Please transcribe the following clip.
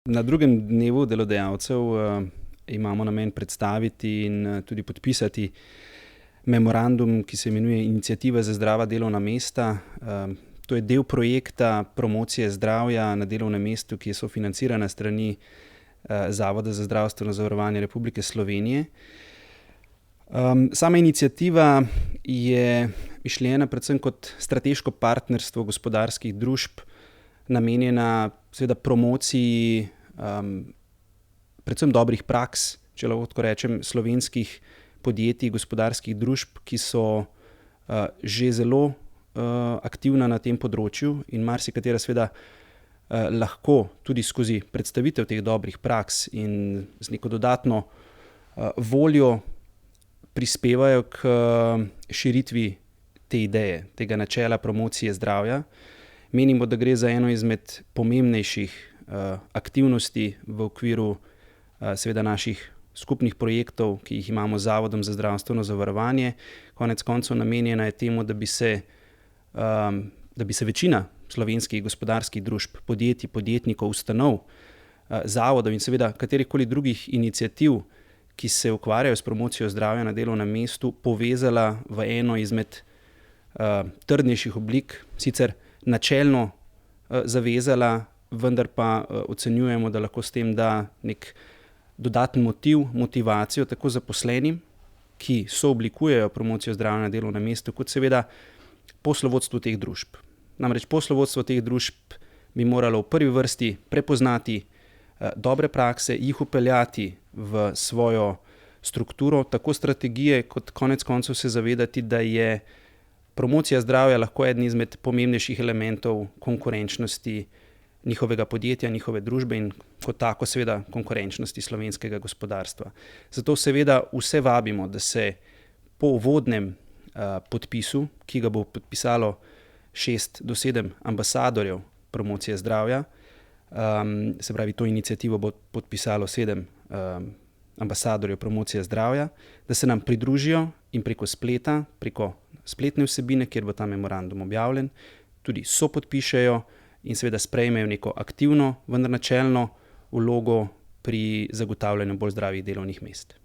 Na drugem dnevu delodajalcev imamo namen predstaviti in tudi podpisati memorandum, ki se imenuje Iniciativa za zdrava delovna mesta. To je del projekta promocije zdravja na delovnem mestu, ki je sofinancirana s strani Zavoda za zdravstveno zavarovanje Republike Slovenije. Sama iniciativa je mišljena predvsem kot strateško partnerstvo gospodarskih družb, namenjena seveda promociji predvsem dobrih praks, če lahko tako rečem, slovenskih podjetij, gospodarskih družb, ki so že zelo aktivna na tem področju in marsikatera seveda lahko tudi skozi predstavitev teh dobrih praks in z neko dodatno voljo prispevajo k širitvi te ideje, tega načela promocije zdravja. Menimo, da gre za eno izmed pomembnejših aktivnosti v okviru seveda naših skupnih projektov, ki jih imamo z Zavodom za zdravstveno zavarovanje. Konec koncev namenjena je temu, da bi se večina slovenskih gospodarskih družb, podjetij, podjetnikov, ustanov, zavodov in seveda katerihkoli drugih iniciativ, ki se ukvarjajo s promocijo zdravja na delovnem mestu, povezala v eno izmed trdnejših oblik, sicer načelno zavezala, vendar pa ocenjujemo, da lahko s tem da nek dodaten motivacijo tako zaposlenim, ki sooblikujejo promocijo zdravja na delovnem mestu, kot seveda poslovodstvu teh družb. Namreč poslovodstvo teh družb bi moralo v prvi vrsti prepoznati dobre prakse, jih vpeljati v svojo strukturo, tako strategije, kot konec koncev se zavedati, da je promocija zdravja lahko eden izmed pomembnejših elementov konkurenčnosti njihovega podjetja, njihove družbe in kot tako seveda konkurenčnosti slovenskega gospodarstva. Zato seveda vse vabimo, da se po uvodnem podpisu, ki ga bo podpisalo 6 do 7 ambasadorjev promocije zdravja, se pravi, to iniциативо bo podpisalo 7 ambasadorjev promocije zdravja, da se nam pridružijo in preko spleta, preko spletne vsebine, kjer bo ta memorandum objavljen, tudi sopodpišejo in seveda sprejmejo neko aktivno, vendar načelno vlogo pri zagotavljanju bolj zdravih delovnih mest.